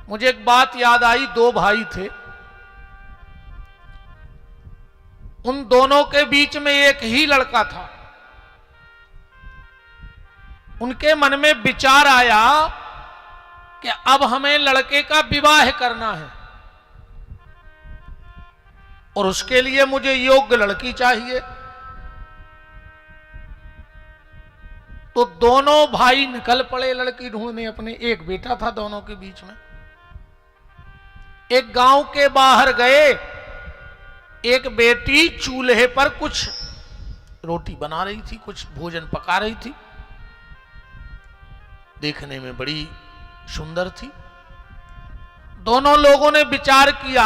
मुझे एक बात याद आई, दो भाई थे, उन दोनों के बीच में एक ही लड़का था। उनके मन में विचार आया कि अब हमें लड़के का विवाह करना है और उसके लिए मुझे योग्य लड़की चाहिए। तो दोनों भाई निकल पड़े लड़की ढूंढने अपने। एक बेटा था दोनों के बीच में। एक गांव के बाहर गए, एक बेटी चूल्हे पर कुछ रोटी बना रही थी, कुछ भोजन पका रही थी। देखने में बड़ी सुंदर थी। दोनों लोगों ने विचार किया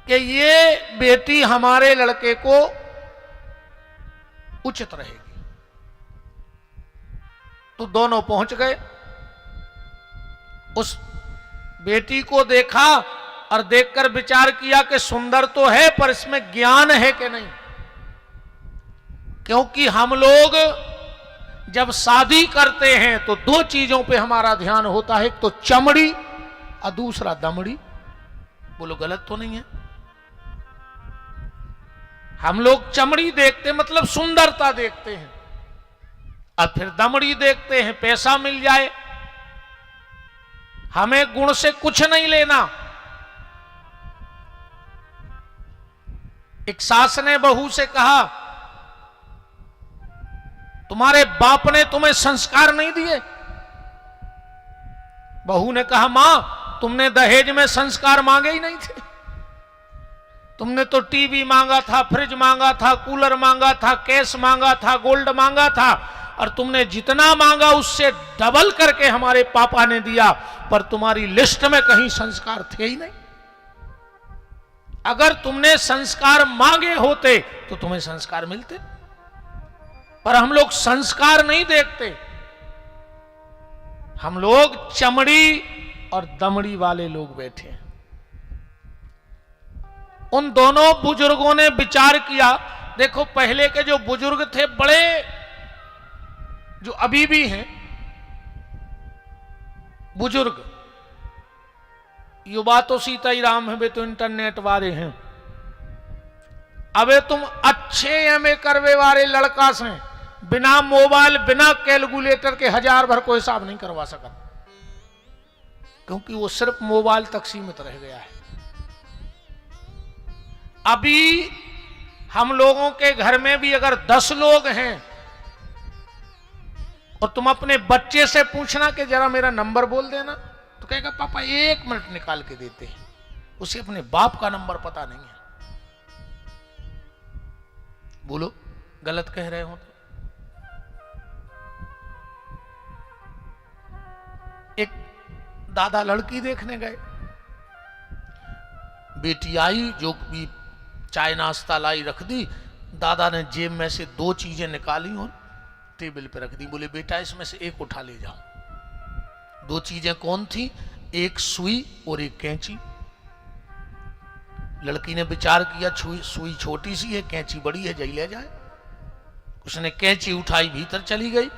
कि ये बेटी हमारे लड़के को उचित रहेगी। तो दोनों पहुंच गए, उस बेटी को देखा और देखकर विचार किया कि सुंदर तो है पर इसमें ज्ञान है कि नहीं। क्योंकि हम लोग जब शादी करते हैं तो दो चीजों पे हमारा ध्यान होता है, एक तो चमड़ी और दूसरा दमड़ी। बोलो गलत तो नहीं है? हम लोग चमड़ी देखते मतलब सुंदरता देखते हैं, और फिर दमड़ी देखते हैं पैसा मिल जाए। हमें गुण से कुछ नहीं लेना। एक सास ने बहू से कहा, तुम्हारे बाप ने तुम्हें संस्कार नहीं दिए? बहू ने कहा, मां तुमने दहेज में संस्कार मांगे ही नहीं थे। तुमने तो टीवी मांगा था, फ्रिज मांगा था, कूलर मांगा था, कैश मांगा था, गोल्ड मांगा था, और तुमने जितना मांगा उससे डबल करके हमारे पापा ने दिया, पर तुम्हारी लिस्ट में कहीं संस्कार थे ही नहीं। अगर तुमने संस्कार मांगे होते तो तुम्हें संस्कार मिलते, पर हम लोग संस्कार नहीं देखते। हम लोग चमड़ी और दमड़ी वाले लोग बैठे हैं। उन दोनों बुजुर्गों ने विचार किया। देखो पहले के जो बुजुर्ग थे, बड़े जो अभी भी हैं बुजुर्ग, युवा तो सीता ही राम है, वे तो इंटरनेट वाले हैं। अबे तुम अच्छे एमए करवे वाले लड़का से बिना मोबाइल बिना कैलकुलेटर के 1000 भर को हिसाब नहीं करवा सका, क्योंकि वो सिर्फ मोबाइल तक सीमित रह गया है। अभी हम लोगों के घर में भी अगर 10 लोग हैं और तुम अपने बच्चे से पूछना कि जरा मेरा नंबर बोल देना, तो कहेगा पापा 1 मिनट निकाल के देते हैं। उसे अपने बाप का नंबर पता नहीं है। बोलो गलत कह रहे हो तो? एक दादा लड़की देखने गए, बेटी आई, जो भी चाय नाश्ता लाई रख दी। दादा ने जेब में से 2 चीजें निकाली और टेबल पे रख दी। बोले बेटा इसमें से एक उठा ले जाओ। 2 चीजें कौन थी? एक सुई और एक कैंची। लड़की ने विचार किया सुई छोटी सी है, कैंची बड़ी है, जई ले जाए। उसने कैंची उठाई, भीतर चली गई।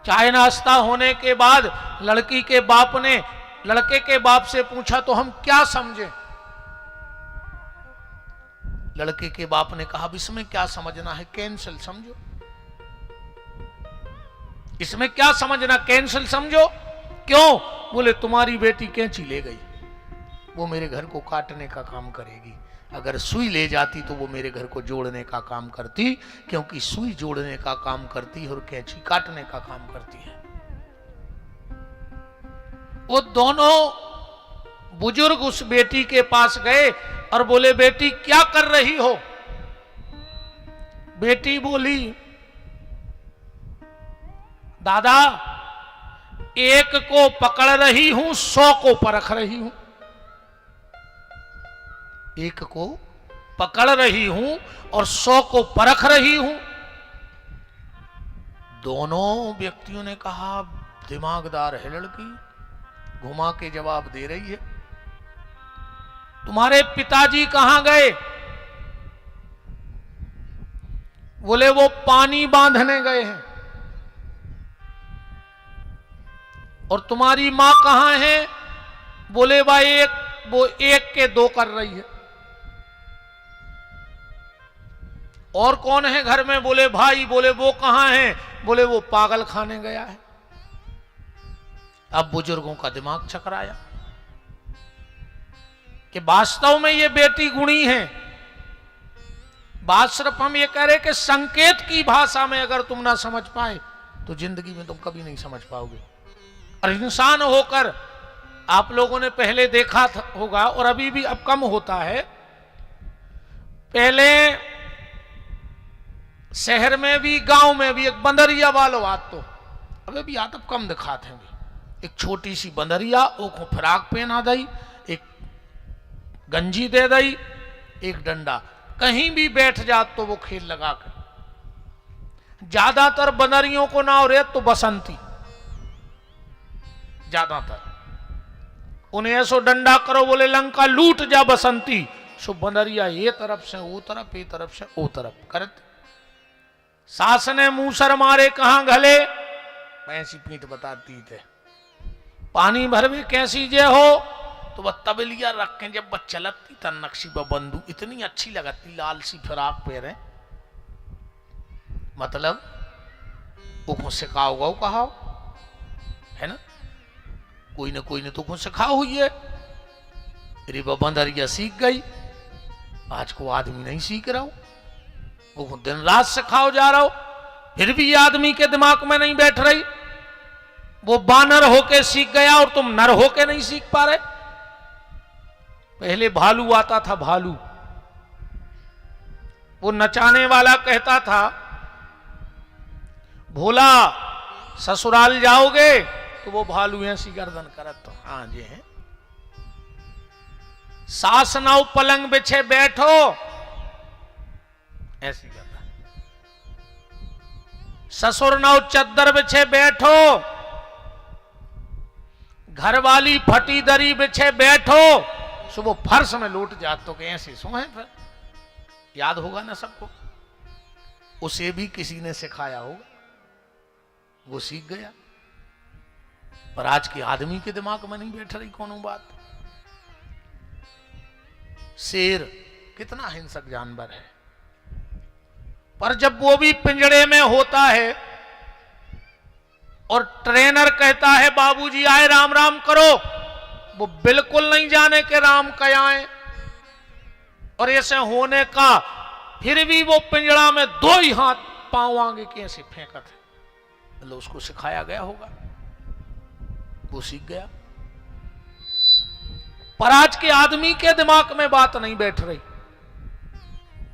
चाय नाश्ता होने के बाद लड़की के बाप ने लड़के के बाप से पूछा, तो हम क्या समझे? लड़के के बाप ने कहा, इसमें क्या समझना है, कैंसिल समझो। इसमें क्या समझना, कैंसिल समझो। क्यों? बोले तुम्हारी बेटी कैंची ले गई, वो मेरे घर को काटने का काम करेगी। अगर सुई ले जाती तो वो मेरे घर को जोड़ने का काम करती, क्योंकि सुई जोड़ने का काम करती है और कैंची काटने का काम करती है। वो दोनों बुजुर्ग उस बेटी के पास गए और बोले बेटी क्या कर रही हो? बेटी बोली, दादा एक को पकड़ रही हूं, 100 को परख रही हूं। एक को पकड़ रही हूं और 100 को परख रही हूं। दोनों व्यक्तियों ने कहा, दिमागदार है लड़की, घुमा के जवाब दे रही है। तुम्हारे पिताजी कहां गए? बोले वो पानी बांधने गए हैं। और तुम्हारी मां कहां है? बोले भाई वो एक के दो कर रही है। और कौन है घर में? बोले भाई। बोले वो कहां है? बोले वो पागल खाने गया है। अब बुजुर्गों का दिमाग चकराया कि वास्तव में ये बेटी गुणी है। बात सिर्फ हम ये कह रहे कि संकेत की भाषा में अगर तुम ना समझ पाए तो जिंदगी में तुम कभी नहीं समझ पाओगे। और इंसान होकर आप लोगों ने पहले देखा होगा और अभी भी अब कम होता है। पहले शहर में भी गांव में भी एक बंदरिया वालो आत तो अबे भी आत अब कम दिखाते हैं। एक छोटी सी बंदरिया ओको फ्राक पहना दई, एक गंजी दे दई, एक डंडा, कहीं भी बैठ जात तो वो खेल लगा कर। ज्यादातर बंदरियों को ना हो रहे तो बसंती, ज्यादातर उन्हें ऐसो डंडा करो बोले लंका लूट जा बसंती, सो बंदरिया ये तरफ से वो तरफ, ये तरफ से वो तरफ करते। सास ने मूसर मारे कहां घले, ऐसी पीठ बताती थे। पानी भरवे कैसी जे हो तो वह तबलिया रख के जब वह चलती था नक्शी व बंदू इतनी अच्छी लगती, लाल सी फिराक पहने। मतलब वो सिखाओ गो कहाओ है ना, कोई ने तो को सिखा हुई है। अरे वह बंदरिया सीख गई, आज को आदमी नहीं सीख रहा हो, वो दिन रात सिखाओ जा रहा हो, फिर भी आदमी के दिमाग में नहीं बैठ रही। वो बानर होके सीख गया और तुम नर होके नहीं सीख पा रहे। पहले भालू आता था, भालू वो नचाने वाला कहता था भोला ससुराल जाओगे, तो वो भालू ऐसी गर्दन करत तो हाँ जे है। सास नाव पलंग बिछे बैठो, ऐसी गर्दन। ससुर नाव चद्दर बिछे बैठो, घर वाली फटी दरी बिछे बैठो, सो वो फर्श में लूट जात तो ऐसे सोए। फिर याद होगा ना सबको, उसे भी किसी ने सिखाया होगा, वो सीख गया। पर आज के आदमी के दिमाग में नहीं बैठ रही कोनो बात। शेर कितना हिंसक जानवर है, पर जब वो भी पिंजड़े में होता है और ट्रेनर कहता है बाबूजी आए राम राम करो, वो बिल्कुल नहीं जाने के राम क्या आए। और ऐसे होने का फिर भी वो पिंजड़ा में दो ही हाथ पांव आगे कैसे फेंकत है, मतलब उसको सिखाया गया होगा, वो सीख गया। पर आज के आदमी के दिमाग में बात नहीं बैठ रही।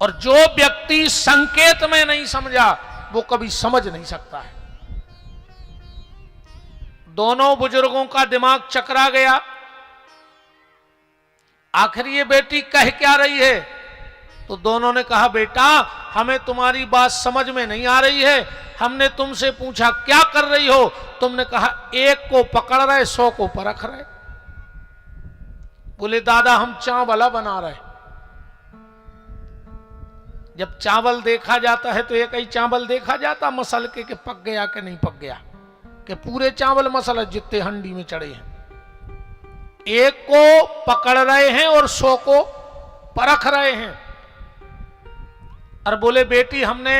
और जो व्यक्ति संकेत में नहीं समझा वो कभी समझ नहीं सकता है। दोनों बुजुर्गों का दिमाग चकरा गया। आखिर ये बेटी कह क्या रही है? तो दोनों ने कहा बेटा हमें तुम्हारी बात समझ में नहीं आ रही है। हमने तुमसे पूछा क्या कर रही हो, तुमने कहा एक को पकड़ रहे 100 को परख रहे। बोले दादा हम चावल बना रहे। जब चावल देखा जाता है तो एक ही चावल देखा जाता मसल के पक गया कि नहीं पक गया, कि पूरे चावल मसल जितने हंडी में चढ़े हैं। एक को पकड़ रहे हैं और 100 को परख रहे हैं। और बोले बेटी हमने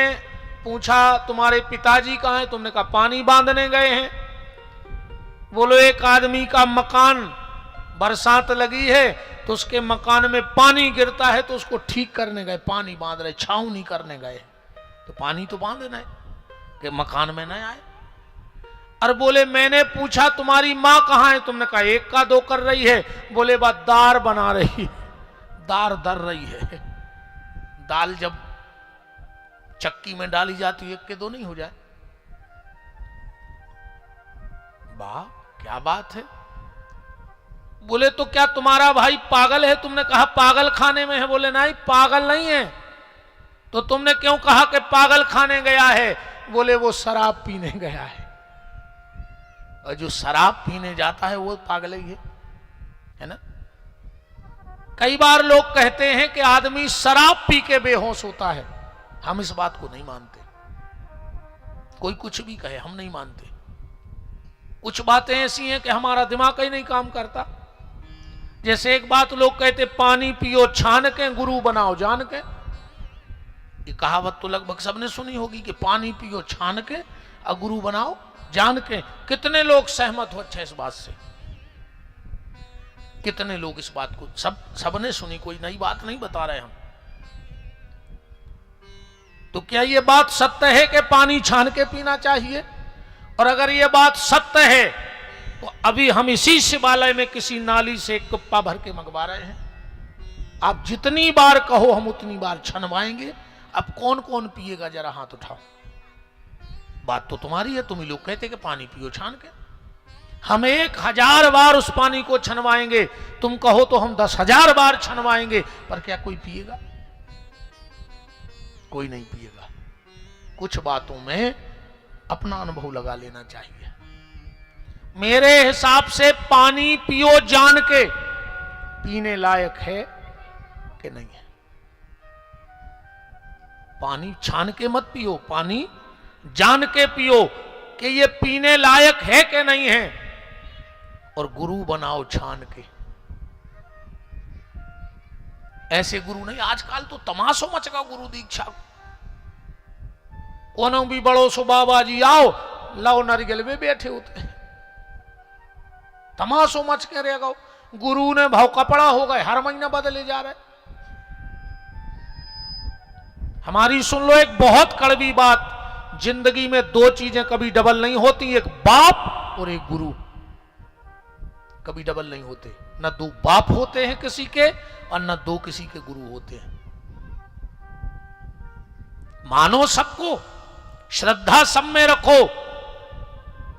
पूछा तुम्हारे पिताजी कहां हैं, तुमने कहा पानी बांधने गए हैं। बोलो एक आदमी का मकान बरसात लगी है तो उसके मकान में पानी गिरता है तो उसको ठीक करने गए, पानी बांध रहे, छावनी करने गए। तो पानी तो बांधना है कि मकान में न आए। और बोले मैंने पूछा तुम्हारी मां कहां है, तुमने कहा एक का दो कर रही है। बोले बात दार बना रही, दार दर रही है। दाल जब चक्की में डाली जाती है एक के दो नहीं हो जाए। वाह क्या बात है। बोले तो क्या तुम्हारा भाई पागल है, तुमने कहा पागल खाने में है। बोले नहीं पागल नहीं है। तो तुमने क्यों कहा कि पागल खाने गया है? बोले वो शराब पीने गया है। और जो शराब पीने जाता है वो पागल ही है ना। कई बार लोग कहते हैं कि आदमी शराब पी के बेहोश होता है। हम इस बात को नहीं मानते। कोई कुछ भी कहे हम नहीं मानते। कुछ बातें ऐसी हैं कि हमारा दिमाग ही नहीं काम करता। जैसे एक बात लोग कहते, पानी पियो छान के, गुरु बनाओ जान के। ये कहावत तो लगभग सबने सुनी होगी कि पानी पियो छान के और गुरु बनाओ जान के। कितने लोग सहमत हो अच्छे इस बात से? कितने लोग इस बात को सबने सुनी, कोई नई बात नहीं बता रहे हम। तो क्या ये बात सत्य है कि पानी छान के पीना चाहिए? और अगर ये बात सत्य है तो अभी हम इसी शिवालय में किसी नाली से एक कुप्पा भर के मंगवा रहे हैं। आप जितनी बार कहो हम उतनी बार छनवाएंगे। अब कौन कौन पिएगा जरा हाथ उठाओ। बात तो तुम्हारी है, तुम ही लोग कहते कि पानी पियो छान के। हम 1000 बार उस पानी को छनवाएंगे, तुम कहो तो हम 10,000 बार छनवाएंगे, पर क्या कोई पिएगा? कोई नहीं पिएगा। कुछ बातों में अपना अनुभव लगा लेना चाहिए। मेरे हिसाब से पानी पियो जान के पीने लायक है कि नहीं है? पानी छान के मत पियो, पानी जान के पियो कि ये पीने लायक है कि नहीं है। और गुरु बनाओ छान के। ऐसे गुरु नहीं, आजकल तो तमाशो मचका गुरु दीक्षा। कोनो भी बड़ो सो बाबा जी आओ, लाओ नारियल में बैठे होते हैं। तमाशो मच के रहेगा। गुरु ने भाव कपड़ा हो गए, हर महीना बदले जा रहे। हमारी सुन लो एक बहुत कड़वी बात, जिंदगी में 2 चीजें कभी डबल नहीं होती, एक बाप और एक गुरु। कभी डबल नहीं होते। न 2 बाप होते हैं किसी के और न 2 किसी के गुरु होते हैं। मानो सबको, श्रद्धा सब में रखो,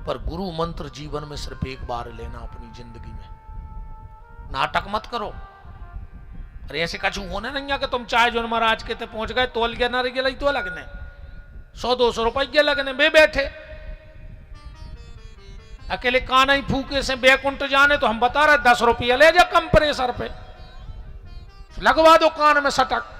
पर गुरु मंत्र जीवन में सिर्फ एक बार लेना अपनी जिंदगी में। नाटक मत करो। अरे ऐसे कछु होने नहीं है कि तुम चाहे जो महाराज के ते पहुंच गए, तोल गया नारियल तो लगने 100-200 रुपये लगने बे बैठे। अकेले कान ही फूके से बैकुंठ जाने तो हम बता रहे 10 रुपये ले जा कंप्रेसर पे, लगवा दो कान में सटक।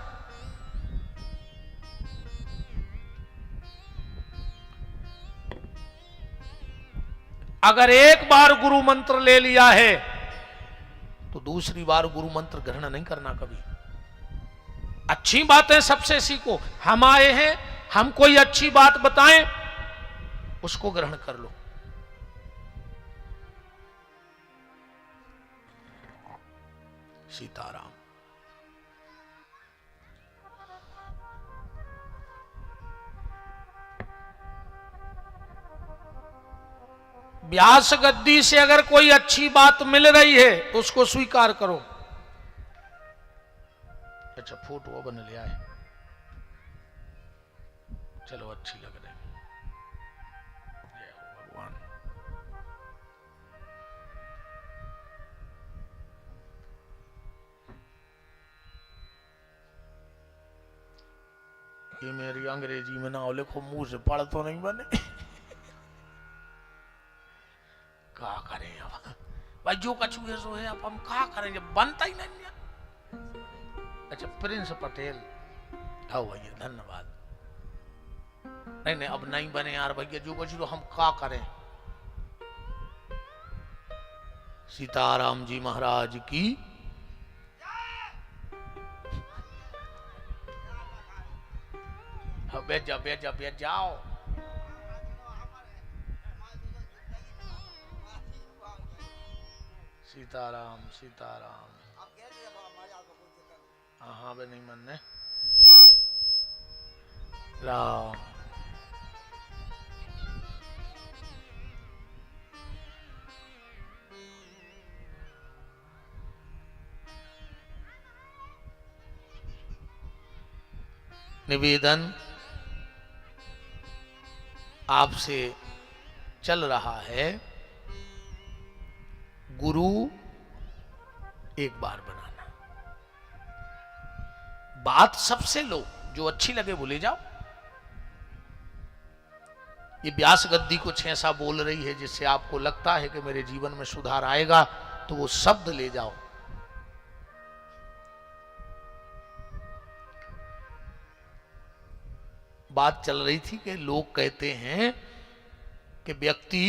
अगर एक बार गुरु मंत्र ले लिया है तो दूसरी बार गुरु मंत्र ग्रहण नहीं करना कभी। अच्छी बातें सबसे सीखो। हम आए हैं, हम कोई अच्छी बात बताएं, उसको ग्रहण कर लो। सीताराम। व्यास गद्दी से अगर कोई अच्छी बात मिल रही है तो उसको स्वीकार करो। अच्छा फोटो बन लिया है, चलो अच्छी लग रही है। जय हो भगवान। ये मेरी अंग्रेजी में ना लिखो, मुंह से पढ़ तो नहीं बने। क्या करें अब भाई, जो कछु है सो है, अब हम क्या करें जब बनता ही नहीं है। अच्छा प्रिंस पटेल, आओ भैया धन्यवाद। नहीं अब नहीं बने यार भैया, जो कछु तो हम क्या करें। सीताराम जी महाराज की। बैठ जाओ। सीताराम सीताराम। हाँ बे नहीं मनने राम। निवेदन आपसे चल रहा है, गुरु एक बार बनाना। बात सबसे लो, जो अच्छी लगे वो ले जाओ। ये व्यास गद्दी कुछ ऐसा बोल रही है जिससे आपको लगता है कि मेरे जीवन में सुधार आएगा, तो वो शब्द ले जाओ। बात चल रही थी कि लोग कहते हैं कि व्यक्ति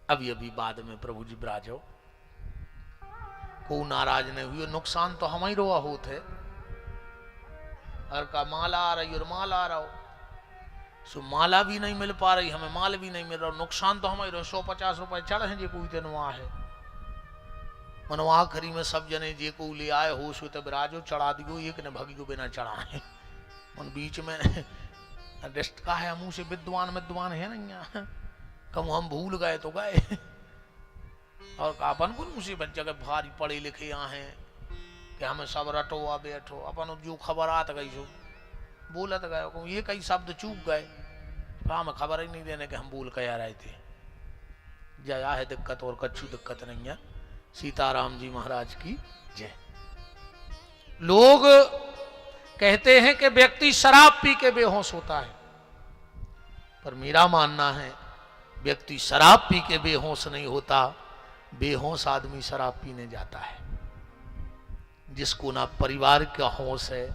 अभी अभी बाद में प्रभु जी ब्राजो को नाराज नहीं हुई, नुकसान तो हम ही रोआ होते। हर का माला आ रही और माला आ रहा हो, सो माला भी नहीं मिल पा रही, हमें माल भी नहीं मिल रहा, नुकसान तो हमारे 150 रुपए चढ़ हैं जे कोई तेनवा है। मनवा आखिरी में सब जने जे को ले आए हो सो तब राजो चढ़ा दियो, एक ने भगियो बिना चढ़ाए। उन बीच में डिस्ट का है मुंह से विद्वान विद्वान है नहीं, कम हम भूल गए तो गए। और अपन को मुसीबत जगह भारी पढ़े लिखे यहाँ हैं कि हमें सब रटो आ बैठो, अपन जो खबर आत गई सो बोलत गए, ये कई शब्द चूक गए, हमें खबर ही नहीं देने के हम भूल के आ रहे थे। जया है दिक्कत और कच्छू दिक्कत नहीं है। सीताराम जी महाराज की जय। लोग कहते हैं कि व्यक्ति शराब पी के बेहोश होता है, पर मेरा मानना है व्यक्ति शराब पी के बेहोश नहीं होता, बेहोश आदमी शराब पीने जाता है। जिसको ना परिवार का होश है,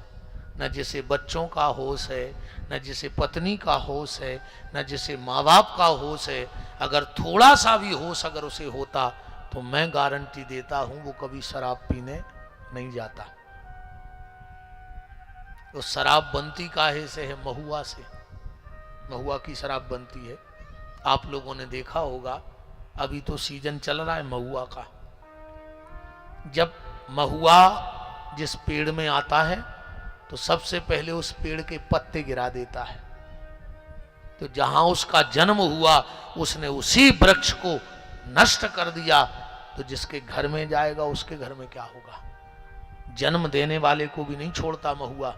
न जिसे बच्चों का होश है, न जिसे पत्नी का होश है, न जिसे माँ बाप का होश है, अगर थोड़ा सा भी होश अगर उसे होता तो मैं गारंटी देता हूं वो कभी शराब पीने नहीं जाता। तो शराब बनती काहे से है? महुआ से। महुआ की शराब बनती है। आप लोगों ने देखा होगा, अभी तो सीजन चल रहा है महुआ का। जब महुआ जिस पेड़ में आता है तो सबसे पहले उस पेड़ के पत्ते गिरा देता है। तो जहां उसका जन्म हुआ उसने उसी वृक्ष को नष्ट कर दिया, तो जिसके घर में जाएगा उसके घर में क्या होगा? जन्म देने वाले को भी नहीं छोड़ता महुआ,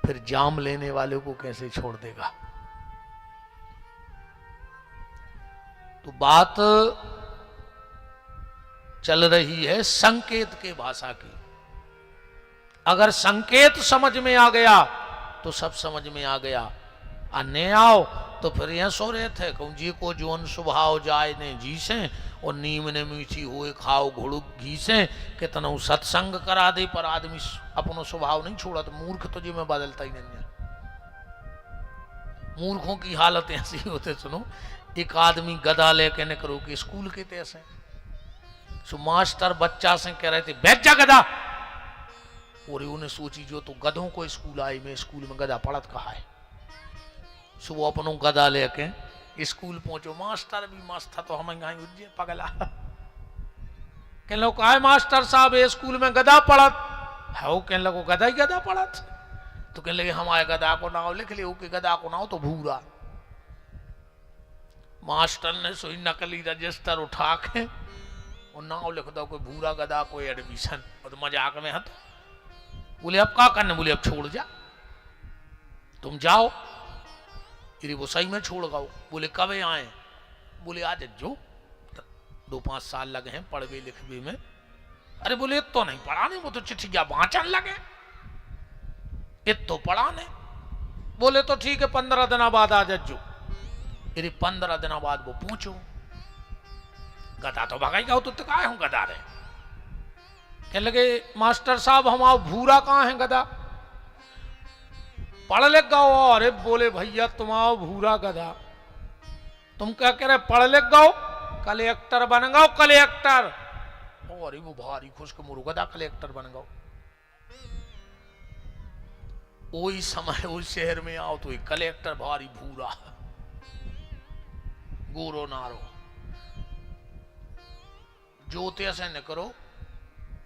फिर जाम लेने वाले को कैसे छोड़ देगा? तो बात चल रही है संकेत के भाषा की। अगर संकेत समझ में आ गया तो सब समझ में आ गया, और न आओ तो फिर यह सो रहे थे जी को जोन स्वभाव जाए ने जी से, और नीम ने मीठी हुए खाओ घुड़ुक घी से। कितना सत्संग करा दे पर आदमी अपनो स्वभाव नहीं छोड़ा, तो मूर्ख तो जी में बदलता ही नहीं है। मूर्खों की हालत ऐसी होते। सुनो, एक आदमी गधा लेके निकलो कि स्कूल के तैसे, सो मास्टर बच्चा से कह रहे थे बैठ जा गधा, और उन्हें सोची जो तो गधों को स्कूल आई, में स्कूल में गधा पढ़त कहा है। सो वो अपनों गधा लेके स्कूल पहुंचो। मास्टर भी मस्त था, तो हमें गाय उज्जे पगला कहने लो कहा मास्टर साहब स्कूल में गधा पढ़त है? वो कहने लगो गधा ही गधा पढ़त। तो कहने लगे हमारे गधा को नाव लिख ले, ओके गधा को नाव तो भूरा। मास्टर ने सोई नकली रजिस्टर उठा के और नाव लिख दो कोई भूरा गधा कोई एडमिशन। और तो मजाक में हत। बोले अब क्या करने? बोले अब छोड़ जा, तुम जाओ। फिर वो सही में छोड़ गाओ। बोले कब आए? बोले आज जो 2-5 साल लगे हैं पढ़वे लिखवे में। अरे बोले तो नहीं पढ़ाने, वो तो चिट्ठियां बांचन लगे, तो पढ़ाने। बोले तो ठीक है 15 दिन बाद आ जज्जो। फिर 15 दिन बाद वो पहुंचो। गधा तो भगाई गाओ, तो कहा हूं गधा रे। कहने लगे मास्टर साहब हमारा भूरा कहाँ है गधा? पढ़ लिख गाओ। अरे बोले भैया तुम्हारा भूरा गधा। तुम क्या कह रहे? पढ़ लिख गाओ, कलेक्टर बन गाओ कलेक्टर। अरे वो भारी खुश के मुरु गधा कलेक्टर बन गाओ। वही समय उस शहर में आओ तो एक कलेक्टर भारी भूरा गोरो नारो जोते से न करो।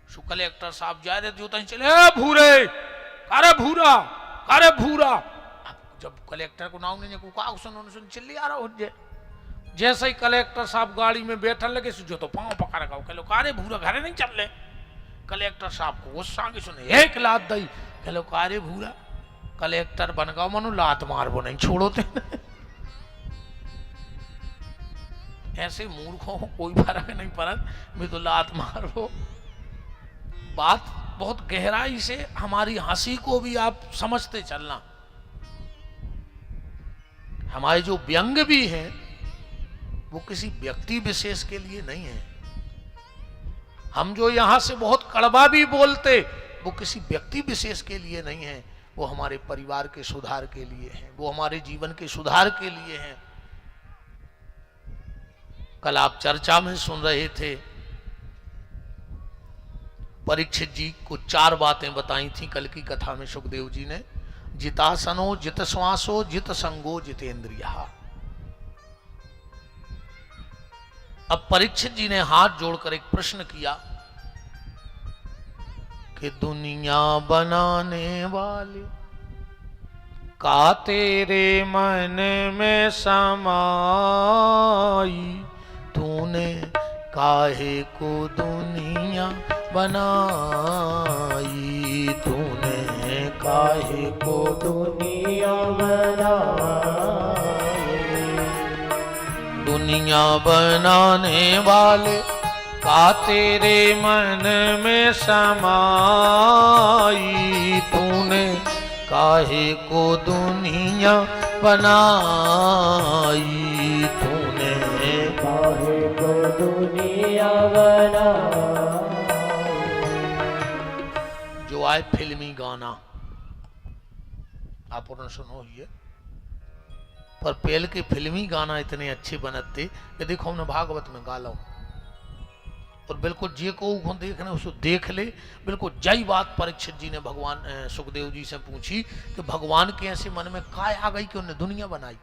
सु कलेक्टर साहब जा रहे जो चले भूरे, अरे भूरा, अरे भूरा। जब कलेक्टर को नाम नहीं को सुन चिल्ली आ रहा हो जे। जैसे ही कलेक्टर साहब गाड़ी में बैठने लगे जो तो पांव पकड़ गए। कह लो अरे भूरा घरे नहीं चल ले। कलेक्टर साहब को गुस्सा के सुने एक लात दई। कह लो अरे भूरा कलेक्टर बन गया मनु लात मार वो नहीं छोड़ोते। ऐसे मूर्खों को कोई फर्क नहीं पड़त, मैं तो लात मार वो। बात बहुत गहराई से हमारी हंसी को भी आप समझते चलना। हमारे जो व्यंग भी हैं वो किसी व्यक्ति विशेष के लिए नहीं है। हम जो यहां से बहुत कड़वा भी बोलते वो किसी व्यक्ति विशेष के लिए नहीं है, वो हमारे परिवार के सुधार के लिए है, वो हमारे जीवन के सुधार के लिए है। कल आप चर्चा में सुन रहे थे, परीक्षित जी को 4 बातें बताई थी कल की कथा में सुखदेव जी ने। जितासनो, जित श्वासो, जित संगो, जितेंद्रिया। अब परीक्षित जी ने हाथ जोड़कर एक प्रश्न किया कि दुनिया बनाने वाले का तेरे मन में समाई, तूने काहे को दुनिया बनाई, तूने काहे को दुनिया बनाई। दुनिया बनाने वाले का तेरे मन में समाई, तूने काहे को दुनिया बनाई, तूने काहे को दुनिया बनाई। जो आए फिल्मी गाना आप सुनो ये, पर पहले के फिल्मी गाना इतने अच्छे बनते कि देखो हमने भागवत में गा लो, और बिल्कुल जे को देखने उसको देख ले। बिल्कुल जय बात परीक्षित जी ने भगवान सुखदेव जी से पूछी कि भगवान के ऐसे मन में काय आ गई कि उन्होंने दुनिया बनाई।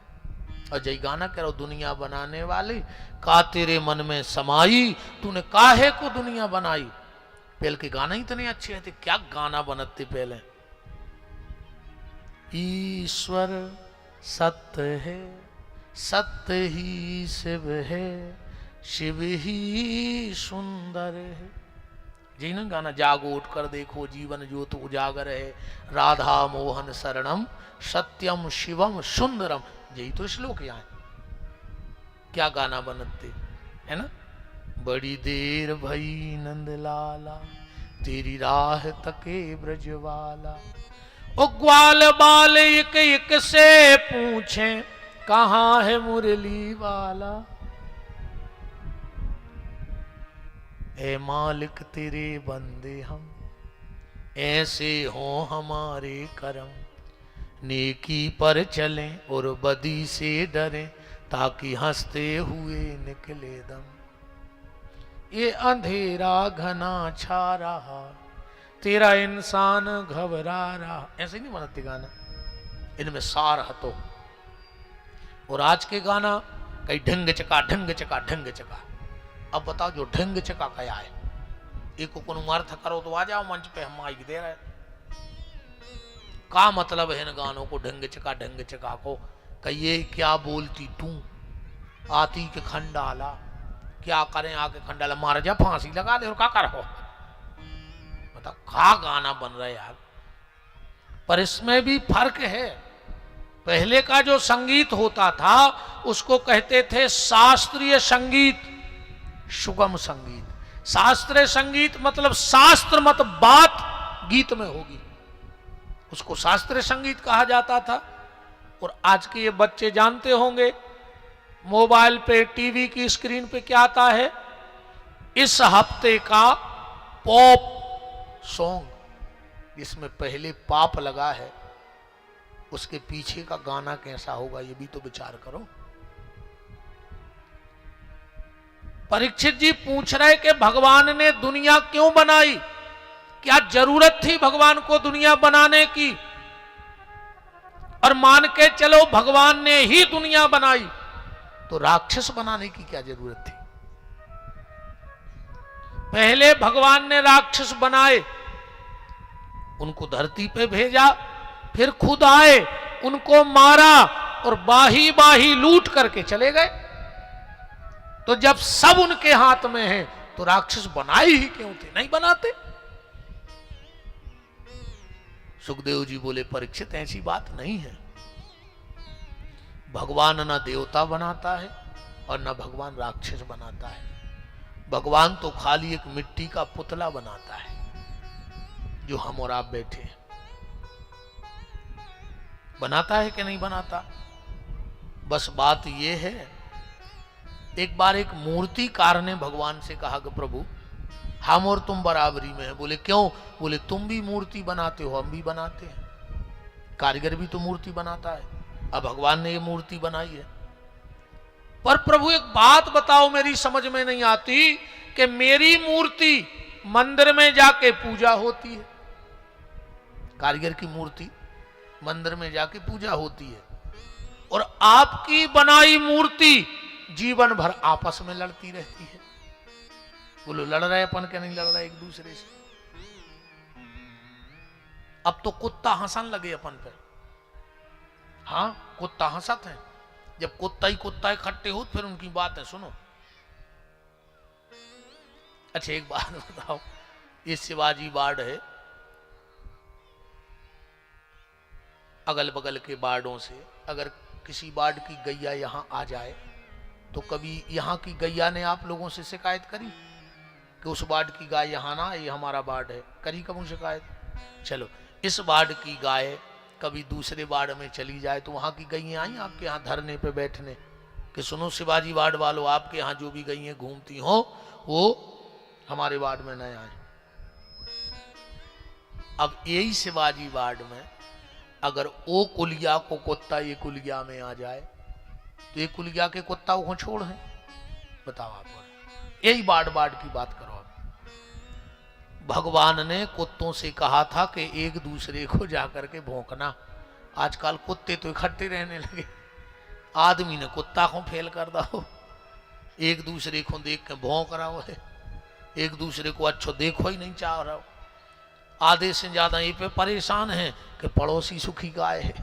और जय गाना कह रहा, दुनिया बनाने वाले का तेरे मन में समाई, तूने काहे को दुनिया बनाई। पहले के गाना इतने अच्छे थे, क्या गाना बनते पहले। ईश्वर सत्य है, सत्य ही शिव है, शिव ही सुंदर है। जी ना गाना, जागो उठ कर देखो जीवन ज्योत उजागर है, राधा मोहन शरणम सत्यम शिवम सुंदरम। यही तो श्लोक यहाँ है। क्या गाना बनते है ना। बड़ी देर भई नंद लाला, तेरी राह तके ब्रजवाला। ओ ग्वाल बाल एक एक से पूछे, कहाँ है मुरली वाला। ए मालिक तेरे बंदे हम, ऐसे हो हमारे करम। नेकी पर चलें और बदी से डरें, ताकि हंसते हुए निकले दम। ये अंधेरा घना छा रहा, तेरा इंसान घबरा रहा। ऐसे नहीं बनते गाना, इनमें सार हतो। और आज के गाना कई ढंग चका ढंग चका ढंग चका। अब बताओ जो ढंग चका क्या है। एक को अर्थ करो तो आ जाओ मंच पे, हम माइक दे रहे हैं। का मतलब है इन गानों को ढंग चका को। कहिए क्या बोलती तू, आती के खंडाला। क्या करें आके खंडाला, मार जा फांसी लगा दे और क्या करो। बताओ का गाना बन रहा है यार। पर इसमें भी फर्क है। पहले का जो संगीत होता था उसको कहते थे शास्त्रीय संगीत, सुगम संगीत। शास्त्रीय संगीत मतलब शास्त्र मत बात गीत में होगी, उसको शास्त्रीय संगीत कहा जाता था। और आज के ये बच्चे जानते होंगे, मोबाइल पे टीवी की स्क्रीन पे क्या आता है, इस हफ्ते का पॉप सॉन्ग, जिसमें पहले पाप लगा है, उसके पीछे का गाना कैसा होगा ये भी तो विचार करो। परीक्षित जी पूछ रहे कि भगवान ने दुनिया क्यों बनाई, क्या जरूरत थी भगवान को दुनिया बनाने की। और मान के चलो भगवान ने ही दुनिया बनाई, तो राक्षस बनाने की क्या जरूरत थी। पहले भगवान ने राक्षस बनाए, उनको धरती पे भेजा, फिर खुद आए, उनको मारा और बाही बाही लूट करके चले गए। तो जब सब उनके हाथ में है तो राक्षस बनाए ही क्यों थे, नहीं बनाते। सुखदेव जी बोले परीक्षित ऐसी बात नहीं है। भगवान ना देवता बनाता है और ना भगवान राक्षस बनाता है। भगवान तो खाली एक मिट्टी का पुतला बनाता है, जो हम और आप बैठे हैं। बनाता है कि नहीं बनाता। बस बात यह है, एक बार एक मूर्तिकार ने भगवान से कहा कि प्रभु हम और तुम बराबरी में हैं। बोले क्यों। बोले तुम भी मूर्ति बनाते हो, हम भी बनाते हैं। कारीगर भी तो मूर्ति बनाता है। अब भगवान ने ये मूर्ति बनाई है, पर प्रभु एक बात बताओ, मेरी समझ में नहीं आती कि मेरी मूर्ति मंदिर में जाके पूजा होती है, कारीगर की मूर्ति मंदिर में जाके पूजा होती है, और आपकी बनाई मूर्ति जीवन भर आपस में लड़ती रहती है। बोलो लड़ रहे अपन क्या नहीं लड़ रहे एक दूसरे से? अब तो कुत्ता हंसन लगे अपन पे। हाँ, कुत्ता हंसत है। जब कुत्ता ही कुत्ता इकट्ठे हो फिर उनकी बात है सुनो। अच्छा एक बात बताओ, ये शिवाजी वार्ड है, अगल बगल के वार्डों से अगर किसी वार्ड की गैया यहां आ जाए तो कभी यहां की गैया ने आप लोगों से शिकायत करी कि उस वार्ड की गाय यहां ना, ये हमारा वार्ड है? करी कब शिकायत? चलो इस वार्ड की गाय कभी दूसरे वार्ड में चली जाए तो वहां की गैया आई आपके यहाँ धरने पे बैठने कि सुनो शिवाजी वार्ड वालों, आपके यहाँ जो भी गैया घूमती हो वो हमारे वार्ड में न आए। अब यही शिवाजी वार्ड में अगर ओ कुलिया को कुत्ता ये कुलिया में आ जाए तो ये कुलिया के कुत्ता वो छोड़ है? बताओ आप। यही वार्ड की बात करो। भगवान ने कुत्तों से कहा था कि एक दूसरे को जाकर के भौंकना। आजकल कुत्ते तो इकट्ठे रहने लगे, आदमी ने कुत्ता को फेल कर दो, एक दूसरे को देख के भौंक रहा हो है, एक दूसरे को अच्छो देखो ही नहीं चाह रहा हो। आधे से ज्यादा ये पे परेशान है कि पड़ोसी सुखी गाय है।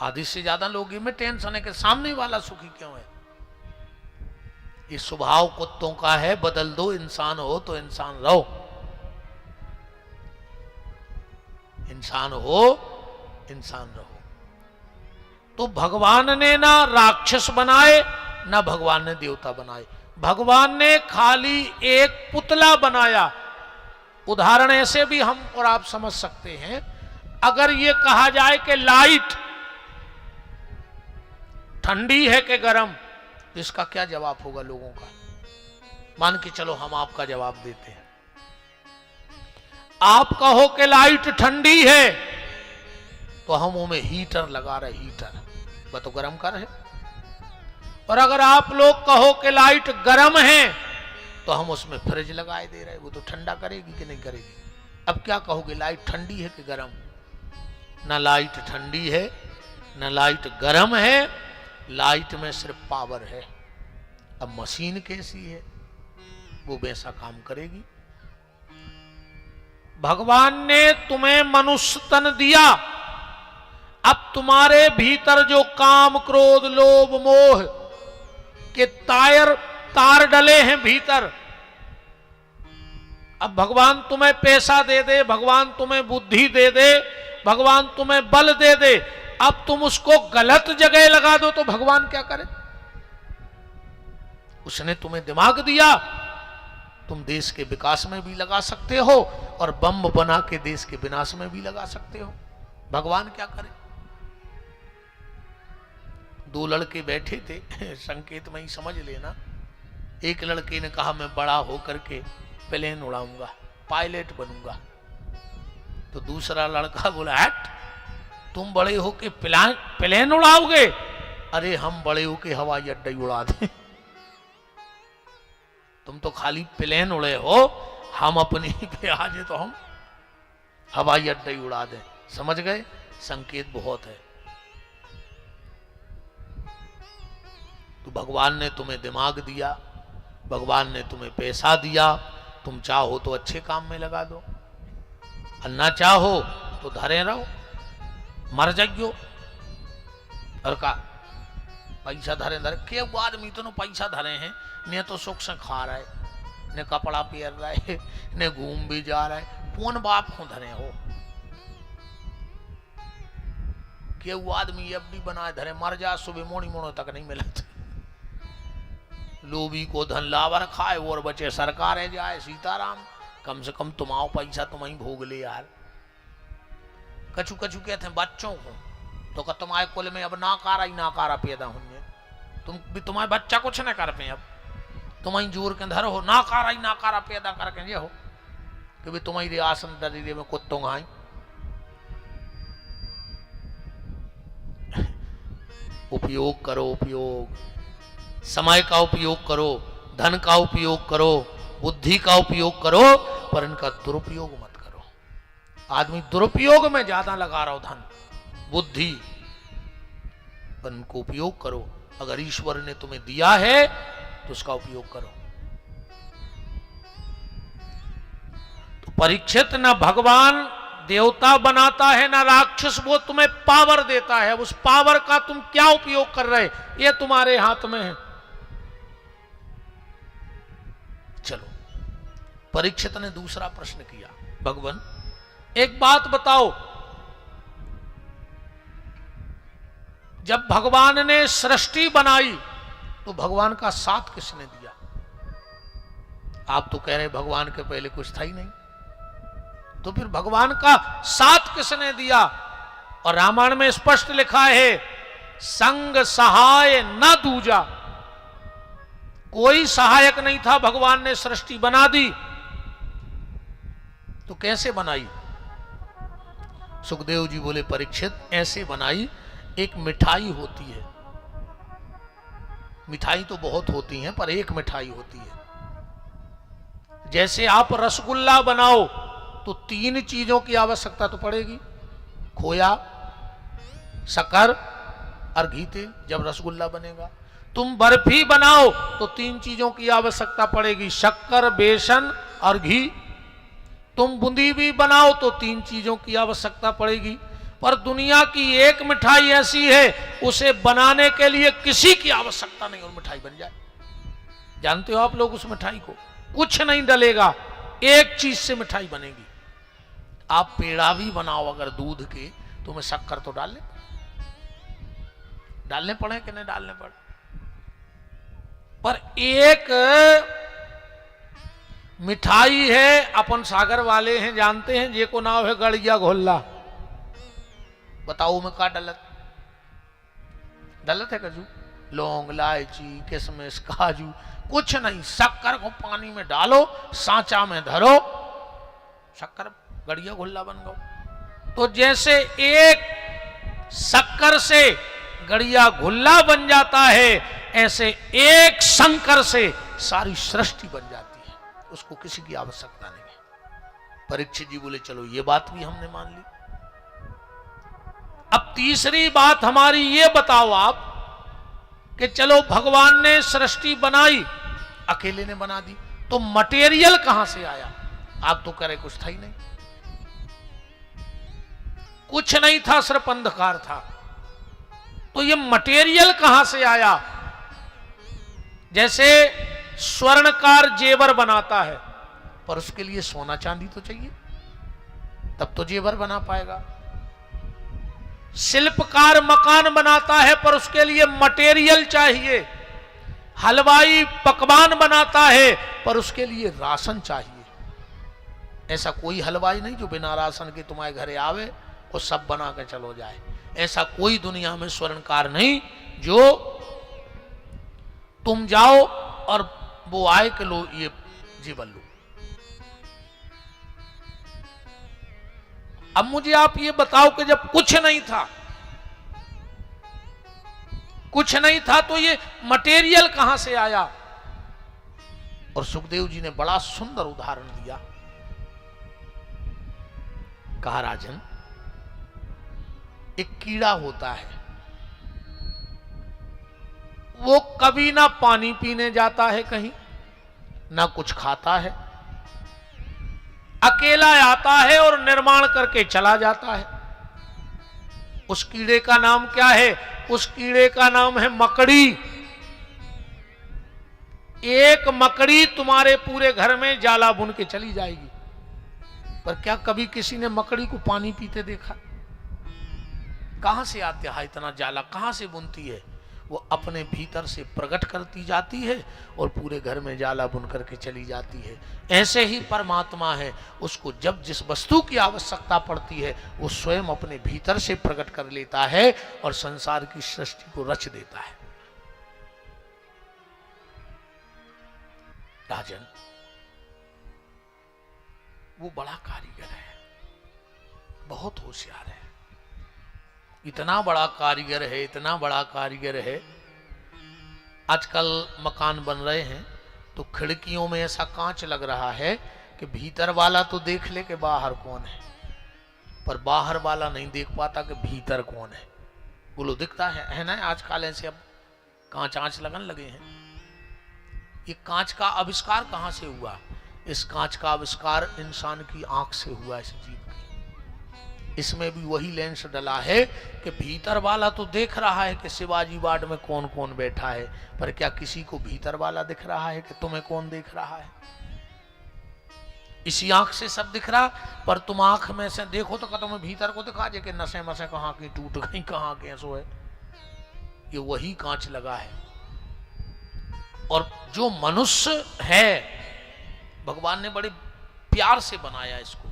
आधे से ज्यादा लोग में टेंशन है कि सामने वाला सुखी क्यों है। ये स्वभाव कुत्तों का है, बदल दो, इंसान हो तो इंसान रहो, इंसान हो इंसान रहो। तो भगवान ने ना राक्षस बनाए ना भगवान ने देवता बनाए, भगवान ने खाली एक पुतला बनाया। उदाहरण ऐसे भी हम और आप समझ सकते हैं, अगर ये कहा जाए कि लाइट ठंडी है कि गर्म, तो इसका क्या जवाब होगा लोगों का? मान के चलो हम आपका जवाब देते हैं। आप कहो कि लाइट ठंडी है तो हम उनमें हीटर लगा रहे, हीटर वह तो गर्म कर है। और अगर आप लोग कहो कि लाइट गर्म है तो हम उसमें फ्रिज लगाए दे रहे, वो तो ठंडा करेगी कि नहीं करेगी? अब क्या कहोगे, लाइट ठंडी है कि गर्म? ना लाइट ठंडी है ना लाइट गर्म है, लाइट में सिर्फ पावर है। अब मशीन कैसी है, वो वैसा काम करेगी। भगवान ने तुम्हें मनुष्य तन दिया, अब तुम्हारे भीतर जो काम क्रोध लोभ मोह के तार डले हैं भीतर, अब भगवान तुम्हें पैसा दे दे, भगवान तुम्हें बुद्धि दे दे, भगवान तुम्हें बल दे दे, अब तुम उसको गलत जगह लगा दो तो भगवान क्या करे? उसने तुम्हें दिमाग दिया, तुम देश के विकास में भी लगा सकते हो और बम बना के देश के विनाश में भी लगा सकते हो। भगवान क्या करे? दो लड़के बैठे थे, संकेत में ही समझ लेना। एक लड़के ने कहा मैं बड़ा होकर के प्लेन उड़ाऊंगा, पायलट बनूंगा। तो दूसरा लड़का बोला हट, तुम बड़े हो के प्लेन उड़ाओगे? अरे हम बड़े हो के हवाई अड्डा उड़ा दें, तुम तो खाली प्लेन उड़े हो, हम अपनी पे आ जाए तो हम हवाई अड्डा उड़ा दें। समझ गए? संकेत बहुत है। तो भगवान ने तुम्हें दिमाग दिया, भगवान ने तुम्हें पैसा दिया, तुम चाहो तो अच्छे काम में लगा दो, और ना चाहो तो धरे रहो, मर जाइयो। और का पैसा धरे के आदमी तो पैसा धरे हैं, ने तो सुख से खा रहा है, ने कपड़ा पहन रहा है, ने घूम भी जा रहा है, कौन बाप को धरे हो? के वो आदमी एफडी बनाए धरे, मर जा सुबह मोड़ी मोड़ो तक नहीं मिलता। लोभी को धन लावर खाए और बचे सरकार है जाए, सीताराम। कम से कम तुम आओ पैसा तुम ही भोग ले यार। कछु कछु कहते हैं बच्चों को, तो का तुम्हारे कुल में अब नाकारा पैदा होंगे, तुम भी तुम्हारे बच्चा कुछ न कर पे, अब तुम ही जोर के धर हो, नाकारा पैदा करके ये हो कि भी तुम्हारी आसन दरीरे में कुत्तों आई। उपयोग करो, उपयोग, समय का उपयोग करो, धन का उपयोग करो, बुद्धि का उपयोग करो, पर इनका दुरुपयोग मत करो। आदमी दुरुपयोग में ज्यादा लगा रहा हो धन बुद्धि, पर इनको उपयोग करो। अगर ईश्वर ने तुम्हें दिया है तो उसका उपयोग करो। तो परीक्षित न भगवान देवता बनाता है ना राक्षस, वो तुम्हें पावर देता है। उस पावर का तुम क्या उपयोग कर रहे, ये तुम्हारे हाथ में है। चलो, परीक्षित ने दूसरा प्रश्न किया, भगवान एक बात बताओ, जब भगवान ने सृष्टि बनाई तो भगवान का साथ किसने दिया? आप तो कह रहे भगवान के पहले कुछ था ही नहीं, तो फिर भगवान का साथ किसने दिया? और रामायण में स्पष्ट लिखा है, संग सहाय न दूजा, कोई सहायक नहीं था। भगवान ने सृष्टि बना दी, तो कैसे बनाई? सुखदेव जी बोले, परीक्षित ऐसे बनाई, एक मिठाई होती है, मिठाई तो बहुत होती हैं पर एक मिठाई होती है। जैसे आप रसगुल्ला बनाओ तो 3 चीजों की आवश्यकता तो पड़ेगी, खोया, शक्कर और घी तेल, जब रसगुल्ला बनेगा। तुम बर्फी बनाओ तो 3 चीजों की आवश्यकता पड़ेगी, शक्कर, बेसन और घी। तुम बूंदी भी बनाओ तो 3 चीजों की आवश्यकता पड़ेगी। पर दुनिया की एक मिठाई ऐसी है, उसे बनाने के लिए किसी की आवश्यकता नहीं और मिठाई बन जाए। जानते हो आप लोग उस मिठाई को? कुछ नहीं डलेगा, एक चीज से मिठाई बनेगी। आप पेड़ा भी बनाओ अगर दूध के, तो में शक्कर तो डालने पड़े कि नहीं डालने पड़े? पर एक मिठाई है, अपन सागर वाले हैं, जानते हैं, जे को नाम है गड़िया घोल्ला। बताओ में का डलत है? काजू, लौंग, इलायची, किशमिश, काजू, कुछ नहीं। शक्कर को पानी में डालो, सांचा में धरो, शक्कर गड़िया घोल्ला बन गया। तो जैसे एक शक्कर से गड़िया घोल्ला बन जाता है, ऐसे एक शंकर से सारी सृष्टि बन जाती है, उसको किसी की आवश्यकता नहीं है। परीक्षित जी बोले, चलो ये बात भी हमने मान ली। अब तीसरी बात हमारी ये बताओ आप, कि चलो भगवान ने सृष्टि बनाई, अकेले ने बना दी, तो मटेरियल कहां से आया? आप तो कह रहे कुछ था ही नहीं, कुछ नहीं था, सिर्फ अंधकार था। तो ये मटेरियल कहां से आया? जैसे स्वर्णकार जेवर बनाता है, पर उसके लिए सोना चांदी तो चाहिए, तब तो जेवर बना पाएगा। शिल्पकार मकान बनाता है, पर उसके लिए मटेरियल चाहिए। हलवाई पकवान बनाता है, पर उसके लिए राशन चाहिए। ऐसा कोई हलवाई नहीं जो बिना राशन के तुम्हारे घरे आवे और सब बना के चलो जाए। ऐसा कोई दुनिया में स्वर्णकार नहीं जो तुम जाओ और वो आए कि लो ये जीवन लो। अब मुझे आप ये बताओ कि जब कुछ नहीं था तो ये मटेरियल कहां से आया? और सुखदेव जी ने बड़ा सुंदर उदाहरण दिया। कहा, राजन, एक कीड़ा होता है, वो कभी ना पानी पीने जाता है कहीं, ना कुछ खाता है, अकेला आता है और निर्माण करके चला जाता है। उस कीड़े का नाम क्या है? उस कीड़े का नाम है मकड़ी। एक मकड़ी तुम्हारे पूरे घर में जाला बुन के चली जाएगी, पर क्या कभी किसी ने मकड़ी को पानी पीते देखा? कहां से आता है इतना जाला, कहां से बुनती है? वो अपने भीतर से प्रकट करती जाती है और पूरे घर में जाला बुन करके चली जाती है। ऐसे ही परमात्मा है, उसको जब जिस वस्तु की आवश्यकता पड़ती है वो स्वयं अपने भीतर से प्रकट कर लेता है और संसार की सृष्टि को रच देता है। राजन, वो बड़ा कारीगर है, बहुत होशियार है, इतना बड़ा कारीगर है, इतना बड़ा कारीगर है। आजकल मकान बन रहे हैं तो खिड़कियों में ऐसा कांच लग रहा है कि भीतर वाला तो देख ले कि बाहर कौन है, पर बाहर वाला नहीं देख पाता कि भीतर कौन है। बोलो दिखता है ना आजकल ऐसे अब कांच आंच लगन लगे हैं। ये कांच का आविष्कार कहां से हुआ? इस कांच का आविष्कार इंसान की आंख से हुआ, इस जीव की। इसमें भी वही लेंस डला है कि भीतर वाला तो देख रहा है कि शिवाजी वार्ड में कौन कौन बैठा है, पर क्या किसी को भीतर वाला दिख रहा है कि तुम्हें कौन देख रहा है? इसी आंख से सब दिख रहा, पर तुम आंख में से देखो तो तुम्हें भीतर को दिखा जे कि नसें मसें कहां की टूट गई, कहां कैसो है। ये वही कांच लगा है। और जो मनुष्य है भगवान ने बड़े प्यार से बनाया इसको।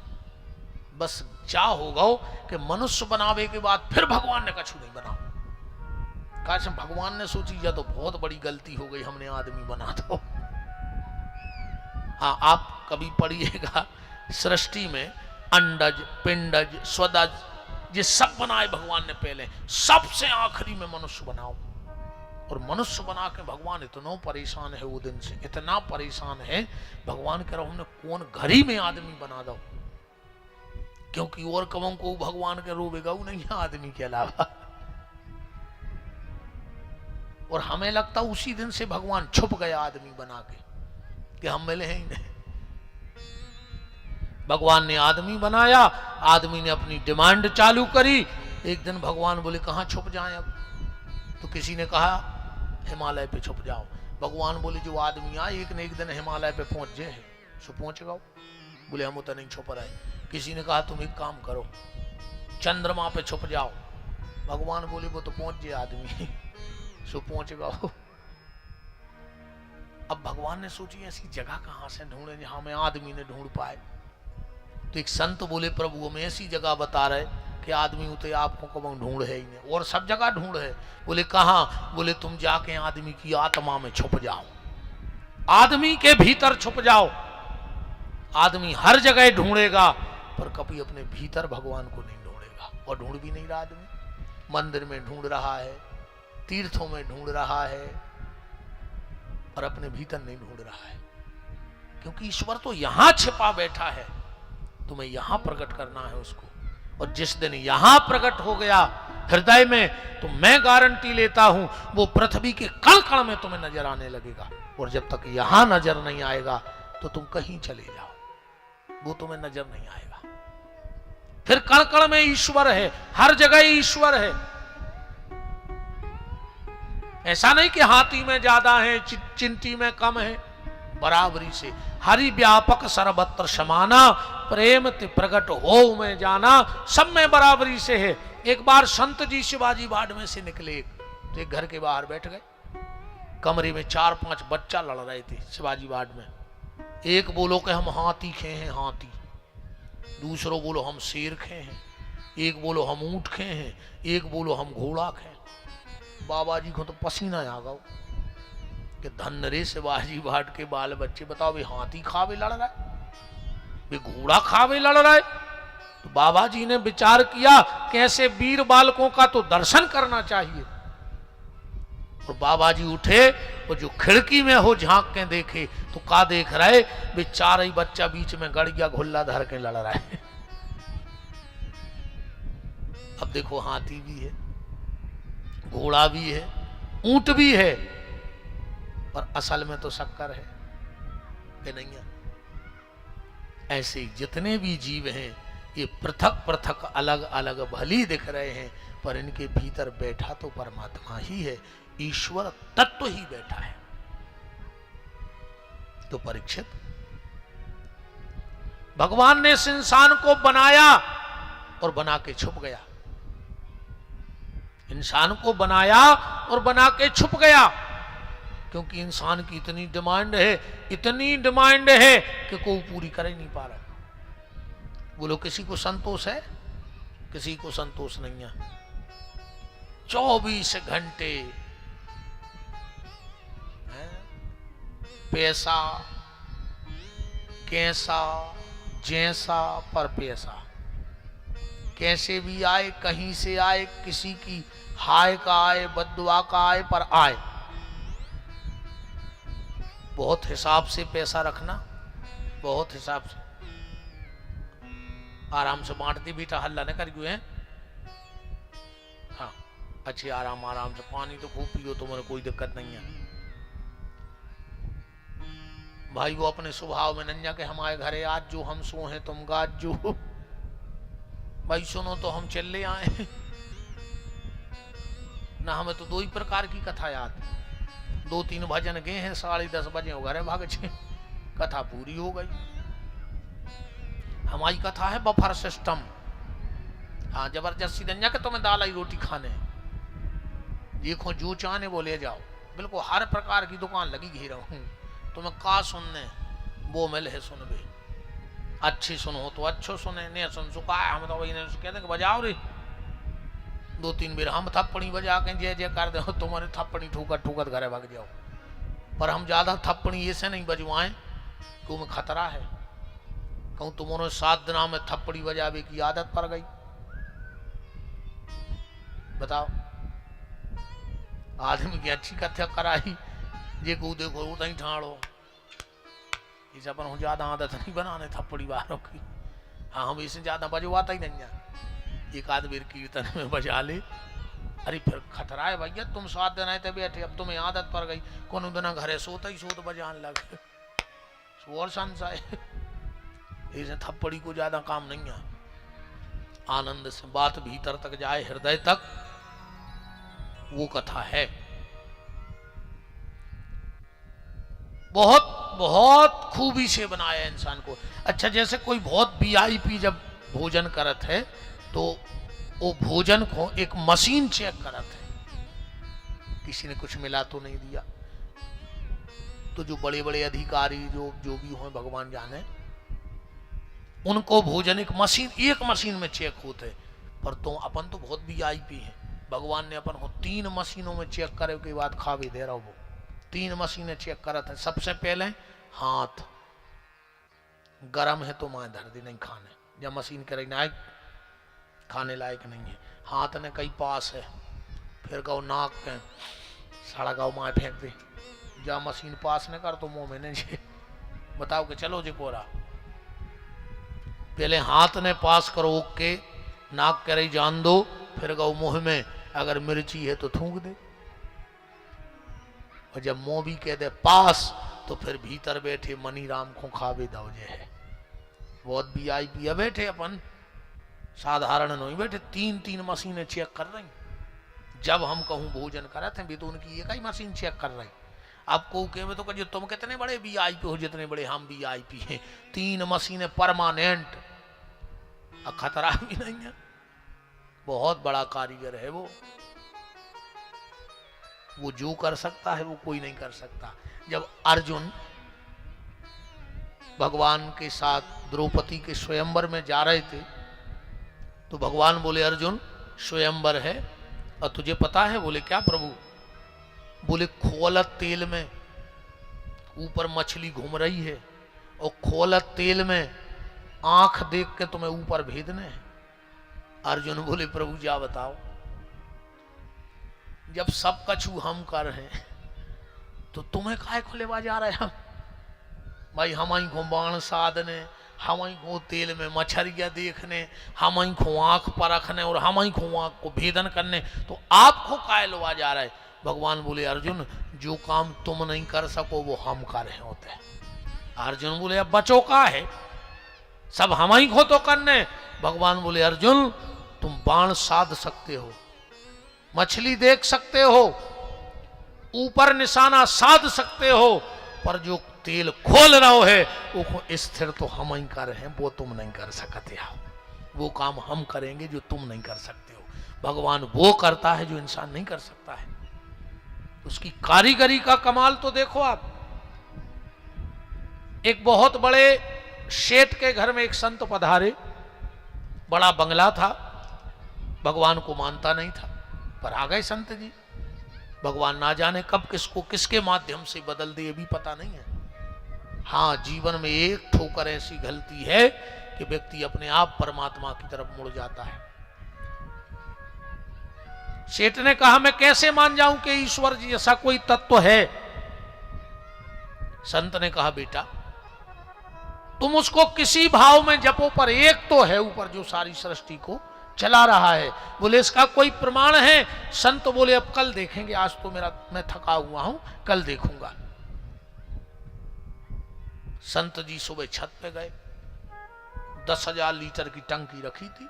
बस क्या होगा कि मनुष्य बनावे के बाद फिर भगवान ने कछु नहीं बना। काश भगवान ने सोची या तो बहुत बड़ी गलती हो गई, हमने आदमी बना दो। हाँ, आप कभी पढ़िएगा सृष्टि में अंडज, पिंडज, स्वदज, ये सब बनाए भगवान ने पहले, सबसे आखिरी में मनुष्य बनाओ। और मनुष्य बना के भगवान इतना परेशान है वो दिन से, इतना परेशान है भगवान कह रहा हमने कौन घड़ी में आदमी बना दो, क्योंकि और कमों को भगवान के रोबेगा वो नहीं है आदमी के अलावा। और हमें लगता उसी दिन से भगवान छुप गया आदमी बना के कि हम मिले ही नहीं। भगवान ने आदमी बनाया, आदमी ने अपनी डिमांड चालू करी। एक दिन भगवान बोले कहां छुप जाएं अब? तो किसी ने कहा हिमालय पे छुप जाओ। भगवान बोले जो आदमी आए एक न एक दिन हिमालय पे पहुंच जाए, सो पहुंच गओ। बोले हम तो नहीं छुप रहे। किसी ने कहा तुम एक काम करो चंद्रमा पे छुप जाओ। भगवान बोले वो तो पहुंच जाए आदमी, सो पहुंच गओ। अब भगवान ने सोची ऐसी जगह कहां से ढूंढे जहां में आदमी ने ढूंढ पाए। तो एक संत बोले प्रभु हमें ऐसी जगह बता रहे कि आदमी उते आपको कब ढूंढ है ही नहीं, और सब जगह ढूंढ है। बोले कहां? बोले तुम जाके आदमी की आत्मा में छुप जाओ, आदमी के भीतर छुप जाओ। आदमी हर जगह ढूंढेगा पर कभी अपने भीतर भगवान को नहीं ढूंढेगा। और ढूंढ भी नहीं रहा आदमी। मंदिर में ढूंढ रहा है, तीर्थों में ढूंढ रहा है, और अपने भीतर नहीं ढूंढ रहा है। क्योंकि ईश्वर तो यहां छिपा बैठा है, तुम्हें यहां प्रकट करना है उसको। और जिस दिन यहां प्रकट हो गया हृदय में, तो मैं गारंटी लेता हूं वो पृथ्वी के कण कण में तुम्हें नजर आने लगेगा। और जब तक यहां नजर नहीं आएगा तो तुम कहीं चले जाओ, वो तुम्हें नजर नहीं आएगा। फिर कण कण में ईश्वर है, हर जगह ईश्वर है। ऐसा नहीं कि हाथी में ज्यादा है, चिंटी में कम है, बराबरी से। हरि व्यापक सर्वत्र समाना, प्रेम ते प्रकट हो में जाना, सब में बराबरी से है। एक बार संत जी शिवाजी वार्ड में से निकले, तो एक घर के बाहर बैठ गए। कमरे में 4-5 बच्चा लड़ रहे थे शिवाजी वार्ड में। एक बोलो कि हम हाथी खे हैं, हाथी। दूसरो बोलो हम शेर खे हैं। एक बोलो हम ऊंट खे हैं। एक बोलो हम घोड़ा खे। बाबा जी को तो पसीना आ गया कि धन रे शिवाजी वार्ड के बाल बच्चे, बताओ वे हाथी खावे लड़ रहा है, वे घोड़ा खावे लड़ रहा है। तो बाबा जी ने विचार किया कि ऐसे वीर बालकों का तो दर्शन करना चाहिए। और बाबा जी उठे और जो खिड़की में हो झांक के देखे तो का देख रहे, वे चार ही बच्चा बीच में गड़िया घुल्ला धर के लड़ रहा है। अब देखो हाथी भी है, घोड़ा भी है, ऊंट भी है, पर असल में तो शक्कर है कि नहीं है। ऐसे जितने भी जीव हैं ये पृथक पृथक अलग अलग भली दिख रहे हैं, पर इनके भीतर बैठा तो परमात्मा ही है, ईश्वर तत्व ही बैठा है। तो परीक्षित, भगवान ने इस इंसान को बनाया और बना के छुप गया। इंसान को बनाया और बना के छुप गया, क्योंकि इंसान की इतनी डिमांड है, इतनी डिमांड है कि कोई पूरी कर ही नहीं पा रहा। बोलो किसी को संतोष है? किसी को संतोष नहीं है। 24 घंटे पैसा, कैसा, जैसा, पर पैसा। कैसे भी आए, कहीं से आए, किसी की हाय का आए, बद्दुआ का आए, पर आए। बहुत हिसाब से पैसा रखना, बहुत हिसाब से। आराम से बांटती बेटा, हल्ला न कर क्यों है। हाँ अच्छी आराम आराम से, पानी तो खूब पियो, तुम्हें कोई दिक्कत नहीं है भाई। वो अपने स्वभाव में नंजा के हमारे घरे आज जो, हम सो हैं तुम गाज जो। भाई सुनो तो हम चले आए ना, हमें तो दो ही प्रकार की कथा याद। 2-3 भजन गए हैं, 10:30 बजे हो घरे भाग छे, कथा पूरी हो गई। हमारी कथा है बफर सिस्टम। हाँ जबरदस्ती नंजा के तुम्हें दाल आई रोटी खाने, देखो जो चाहने वो ले जाओ। बिल्कुल हर प्रकार की दुकान लगी घेरा हूँ, तुम्हें का सुनने वो मिल है सुनबे। अच्छी सुनो तो अच्छो सुने, नहीं सुन सुखा है हम तो वही कहते कि बजाओ रे। 2-3 बार हम थप्पड़ी बजा के जय जय कर दे, तुम्हारे थप्पड़ी ठुकत ठुकत घरे भाग जाओ। पर हम ज्यादा थप्पड़ी ऐसे नहीं बजवाएं कि उनमें खतरा है। कहूँ तुम्हारे 7 दिन में थप्पड़ी बजावे की आदत पड़ गई, बताओ। आदमी की अच्छी कथा कराई, जे को देखो वो तई ठाड़ो। इस अपन हूँ ज्यादा आदत नहीं बनाने थप्पड़ी वालों की। हाँ हम इसे ज्यादा बजवाता ही नहीं है, एक आध बार कीर्तन में बजा ले। अरे फिर खतरा है भैया, तुम 7 दिन आए थे बैठे, अब तुम्हें आदत पड़ गई। कोनो दिन घरे सोता ही सोत बजान लगे, और संशय। इसे थप्पड़ी को ज्यादा काम नहीं है। आनंद से बात भीतर तक जाए, हृदय तक, वो कथा है। बहुत बहुत खूबी से बनाया इंसान को। अच्छा जैसे कोई बहुत वीआईपी जब भोजन करत है तो वो भोजन को एक मशीन चेक करत है, किसी ने कुछ मिला तो नहीं दिया। तो जो बड़े बड़े अधिकारी जो भी हो भगवान जाने, उनको भोजन एक मशीन में चेक होते। पर तो अपन तो बहुत वीआईपी है, भगवान ने अपन को 3 मशीनों में चेक करे के बाद खा भी दे रहा हो। 3 मशीनें चेक करत है। सबसे पहले हाथ गरम है तो माए धर दी नहीं खाने, जब मशीन करे ना खाने लायक नहीं है। हाथ ने कई पास है, फिर गौ नाक के साड़ा गाँव माए फेंक दे, जब मशीन पास न कर तो मुंह में नहीं। बताओ कि चलो जी कोरा, पहले हाथ ने पास करो ओके, नाक करे जान दो, फिर गौ मुंह में अगर मिर्ची है तो थूक दे, और जब मुंह भी कह दे पास तो फिर भीतर बैठे मनी राम को खावे दो जे है। बहुत वीआईपी बैठे, अपन साधारण नहीं बैठे। 3 मशीनें चेक कर रही। जब हम कहूँ भोजन करते हैं तो उनकी एक ही मशीन चेक कर रही। आपको कहे तो कहिए तुम कितने बड़े वीआईपी हो, जितने बड़े हम वीआईपी हैं। 3 मशीनें परमानेंट, खतरा भी नहीं है। बहुत बड़ा कारीगर है वो जो कर सकता है वो कोई नहीं कर सकता। जब अर्जुन भगवान के साथ द्रौपदी के स्वयंवर में जा रहे थे तो भगवान बोले अर्जुन स्वयंवर है और तुझे पता है? बोले क्या प्रभु? बोले खोलत तेल में ऊपर मछली घूम रही है और खोलत तेल में आंख देख के तुम्हें ऊपर भेदने हैं। अर्जुन बोले प्रभु जा बताओ। जब सब कछु हम कर रहे हैं तो तुम्हें काहे खुलेवा जा रहे हम? भाई हमारी को बाण साधने, हमारी को तेल में मछलियां देखने, हमारी को आंख पर रखने और हमारी को आंख को भेदन करने, तो आपको काहे लवा जा रहा है? भगवान बोले अर्जुन जो काम तुम नहीं कर सको वो हम कर रहे होते हैं। अर्जुन बोले अब बचो का है, सब हमारी को तो करने। भगवान बोले अर्जुन तुम बाण साध सकते हो, मछली देख सकते हो, ऊपर निशाना साध सकते हो, पर जो तेल खोल रहा है वो स्थिर तो हम ही कर रहे हैं, वो तुम नहीं कर सकते हो। वो काम हम करेंगे जो तुम नहीं कर सकते हो। भगवान वो करता है जो इंसान नहीं कर सकता है। उसकी कारीगरी का कमाल तो देखो आप। एक बहुत बड़े शेठ के घर में एक संत पधारे, बड़ा बंगला था, भगवान को मानता नहीं था, पर आ गए संत जी। भगवान ना जाने कब किसको किसके माध्यम से बदल दे, भी पता नहीं है। हाँ, जीवन में एक ठोकर ऐसी गलती है कि व्यक्ति अपने आप परमात्मा की तरफ मुड़ जाता है। सेठ ने कहा मैं कैसे मान जाऊं कि ईश्वर जी ऐसा कोई तत्व है। संत ने कहा बेटा तुम उसको किसी भाव में जपो, पर एक तो है ऊपर जो सारी सृष्टि को चला रहा है। बोले इसका कोई प्रमाण है? संत बोले अब कल देखेंगे, आज तो मैं थका हुआ हूं, कल देखूंगा। संत जी सुबह छत पे गए, 10,000 लीटर की टंकी रखी थी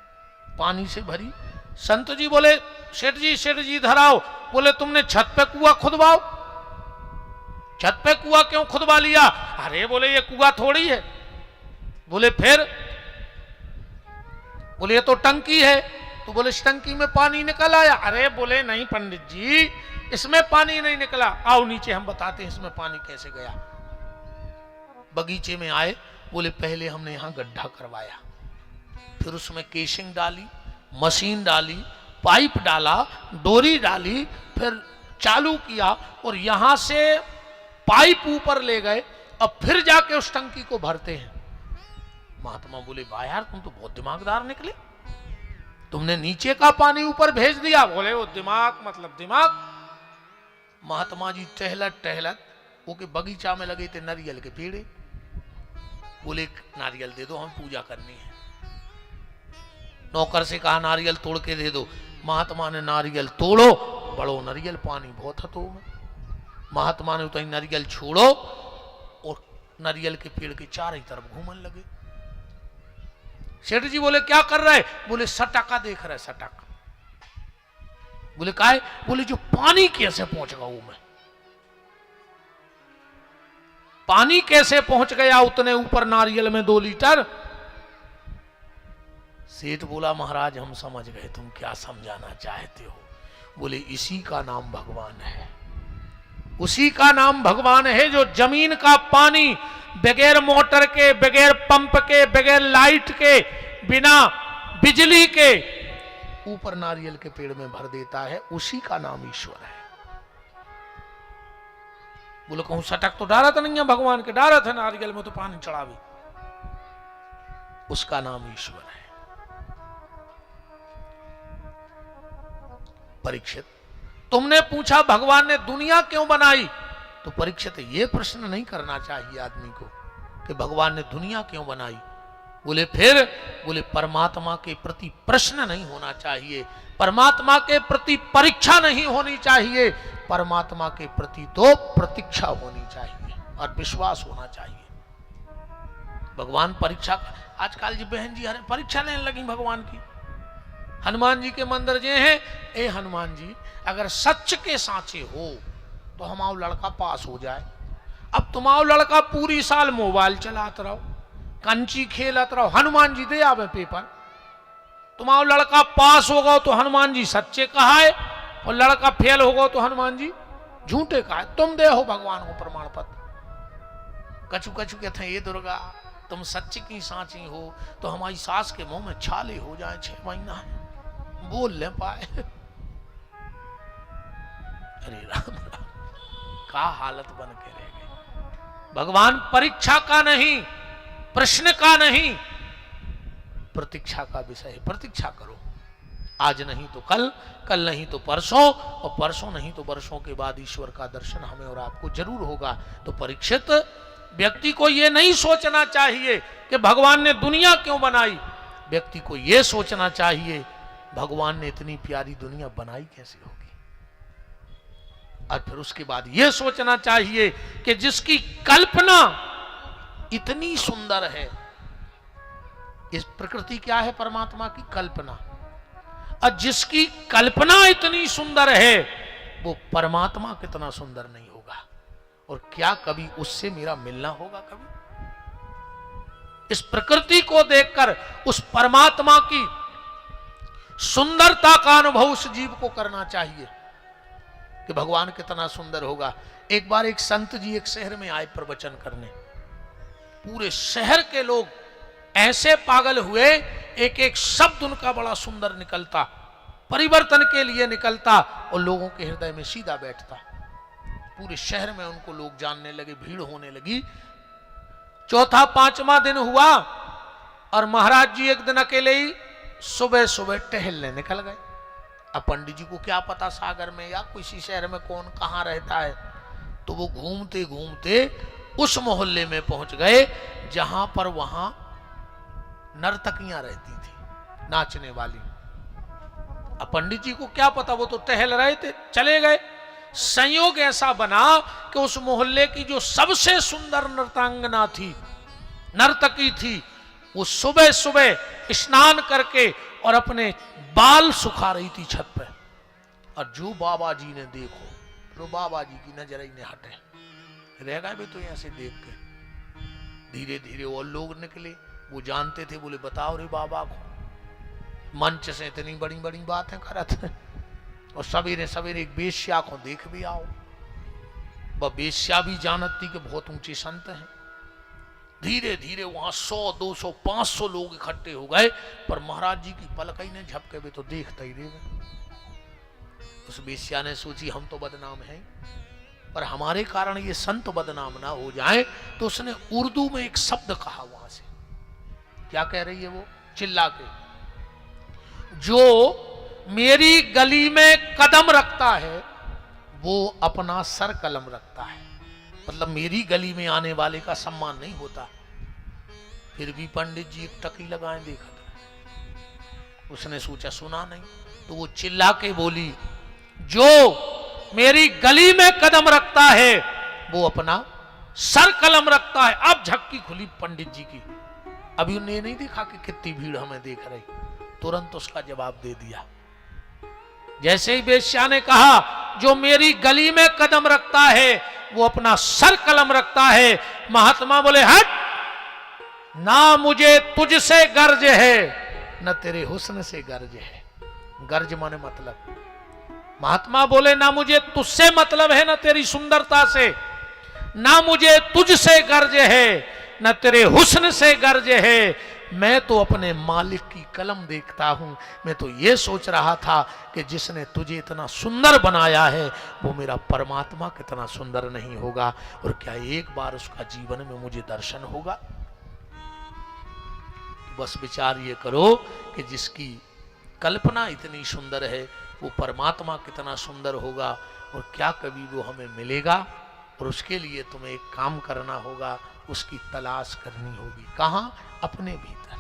पानी से भरी। संत जी बोले सेठ जी इधर आओ। बोले तुमने छत पे कुआं खुदवाओ। छत पे कुआं क्यों खुदवा लिया? अरे बोले ये कुआं थोड़ी है। बोले फिर? बोले ये तो टंकी है। तो बोले इस टंकी में पानी निकल आया? अरे बोले नहीं पंडित जी इसमें पानी नहीं निकला, आओ नीचे हम बताते हैं इसमें पानी कैसे गया। बगीचे में आए, बोले पहले हमने यहां गड्ढा करवाया, फिर उसमें केशिंग डाली, मशीन डाली, पाइप डाला, डोरी डाली, फिर चालू किया और यहां से पाइप ऊपर ले गए, अब फिर जाके उस टंकी को भरते हैं। महात्मा बोले वाह यार तुम तो बहुत दिमागदार निकले, तुमने नीचे का पानी ऊपर भेज दिया। बोले वो दिमाग मतलब दिमाग। महात्मा जी टहलत टहलत वो के बगीचा में लगे थे नारियल के पेड़। बोले नारियल दे दो, हमें पूजा करनी है। नौकर से कहा नारियल तोड़ के दे दो। महात्मा ने नारियल तोड़ो, बड़ो नारियल, पानी बहुत है तो में। महात्मा ने उतनी नारियल छोड़ो और नारियल के पेड़ के चारों तरफ घूमने लगे। सेठ जी बोले क्या कर रहे? बोले सटाका देख रहे, सटाका। बोले का है? बोले जो पानी कैसे पहुंच गया मैं, पानी कैसे पहुंच गया उतने ऊपर नारियल में 2 लीटर। सेठ बोला महाराज हम समझ गए तुम क्या समझाना चाहते हो। बोले इसी का नाम भगवान है, उसी का नाम भगवान है जो जमीन का पानी बगैर मोटर के, बगैर पंप के, बगैर लाइट के, बिना बिजली के ऊपर नारियल के पेड़ में भर देता है, उसी का नाम ईश्वर है। बोले कहूं सटक तो डारा था नहीं है भगवान के, डारा था नारियल में तो पानी चढ़ावे, उसका नाम ईश्वर है। परीक्षित तुमने पूछा भगवान ने दुनिया क्यों बनाई, तो परीक्षित ये प्रश्न नहीं करना चाहिए आदमी को कि भगवान ने दुनिया क्यों बनाई। बोले फिर? बोले परमात्मा के प्रति प्रश्न नहीं होना चाहिए, परमात्मा के प्रति परीक्षा नहीं होनी चाहिए, परमात्मा के प्रति तो प्रतीक्षा होनी चाहिए और विश्वास होना चाहिए। भगवान परीक्षा, आजकल जी बहन जी अरे परीक्षा लेने लगी भगवान की। हनुमान जी के मंदिर जे हैं, ए हनुमान जी अगर सच के सांचे हो तो हमारा लड़का पास हो जाए। अब तुम्हारा लड़का पूरी साल मोबाइल चलाते रहो, कंची खेलत रहो, हनुमान जी दे आवे पेपर। तुम्हारा लड़का पास होगा तो हनुमान जी सच्चे कहा है, और लड़का फेल होगा तो हनुमान जी झूठे कहा है। तुम दे हो भगवान को प्रमाण पत्र। कछु कछु कहते हैं ये दुर्गा तुम सच्ची की सांची हो तो हमारी सास के मुंह में छाले हो जाए, 6 महीना है बोल ले पाए। अरे राम राम का हालत बन के रह गई। भगवान परीक्षा का नहीं, प्रश्न का नहीं, प्रतीक्षा का विषय है। प्रतीक्षा करो, आज नहीं तो कल, कल नहीं तो परसों, और परसों नहीं तो वर्षों के बाद ईश्वर का दर्शन हमें और आपको जरूर होगा। तो परीक्षित व्यक्ति को यह नहीं सोचना चाहिए कि भगवान ने दुनिया क्यों बनाई, व्यक्ति को यह सोचना चाहिए भगवान ने इतनी प्यारी दुनिया बनाई कैसे होगी। और फिर उसके बाद यह सोचना चाहिए कि जिसकी कल्पना इतनी सुंदर है, इस प्रकृति क्या है परमात्मा की कल्पना, और जिसकी कल्पना इतनी सुंदर है वो परमात्मा कितना सुंदर नहीं होगा, और क्या कभी उससे मेरा मिलना होगा कभी। इस प्रकृति को देखकर उस परमात्मा की सुंदरता का अनुभव उस जीव को करना चाहिए कि भगवान कितना सुंदर होगा। एक बार एक संत जी एक शहर में आए प्रवचन करने, पूरे शहर के लोग ऐसे पागल हुए, एक एक शब्द उनका बड़ा सुंदर निकलता, परिवर्तन के लिए निकलता और लोगों के हृदय में सीधा बैठता। पूरे शहर में उनको लोग जानने लगे, भीड़ होने लगी। चौथा 5वां दिन हुआ और महाराज जी एक दिन अकेले ही सुबह सुबह टहलने निकल गए। अब पंडित जी को क्या पता सागर में या किसी शहर में कौन कहाँ रहता है। तो वो घूमते घूमते उस मोहल्ले में पहुंच गए जहां पर वहां नर्तकियां रहती थी, नाचने वाली। अब पंडित जी को क्या पता, वो तो टहल रहे थे, चले गए। संयोग ऐसा बना कि उस मोहल्ले की जो सबसे सुंदर नर्तांगना थी, नर्तकी थी, वो सुबह सुबह स्नान करके और अपने बाल सुखा रही थी छत पे। और जो बाबा जी ने देखो, तो बाबा जी की नजर ही नहीं हटे, रह गए भी तो यहां से देख के। धीरे धीरे और लोग निकले, वो जानते थे, बोले बताओ रे बाबा को, मंच से इतनी बड़ी बड़ी बातें करत है, और सवेरे सवेरे एक बेश्या को देख भी आओ। वह बेश्या भी जानत थी कि बहुत ऊंचे संत हैं। धीरे धीरे वहां 100, 200, 500 लोग इकट्ठे हो गए, पर महाराज जी की पलक ही ने झपके भी तो देखते ही रह गए। उस बेश्या ने सोची हम तो बदनाम हैं, पर हमारे कारण ये संत बदनाम ना हो जाए, तो उसने उर्दू में एक शब्द कहा वहां से। क्या कह रही है वो चिल्ला के, जो मेरी गली में कदम रखता है वो अपना सर कलम रखता है। मतलब मेरी गली में आने वाले का सम्मान नहीं होता। फिर भी पंडित जी एक टकी लगाए देखा था। उसने सोचा सुना नहीं, तो वो चिल्ला के बोली, जो मेरी गली में कदम रखता है वो अपना सर कलम रखता है। अब झक्की खुली पंडित जी की। अभी उन्हें नहीं देखा कि कितनी भीड़ हमें देख रही, तुरंत उसका जवाब दे दिया। जैसे ही बेश्या ने कहा जो मेरी गली में कदम रखता है वो अपना सर कलम रखता है, महात्मा बोले हट, ना मुझे तुझसे गर्ज है न तेरे हुस्न से गर्ज है। गर्ज माने मतलब। महात्मा बोले ना मुझे तुझसे मतलब है, न तेरी सुंदरता से, ना मुझे तुझसे गर्ज है न तेरे हुस्न से गर्ज है। मैं तो अपने मालिक की कलम देखता हूं। मैं तो ये सोच रहा था कि जिसने तुझे इतना सुंदर बनाया है वो मेरा परमात्मा कितना सुंदर नहीं होगा, और क्या एक बार उसका जीवन में मुझे दर्शन होगा। बस विचार ये करो कि जिसकी कल्पना इतनी सुंदर है वो परमात्मा कितना सुंदर होगा, और क्या कभी वो हमें मिलेगा। और उसके लिए तुम्हें एक काम करना होगा, उसकी तलाश करनी होगी। कहाँ? अपने भीतर।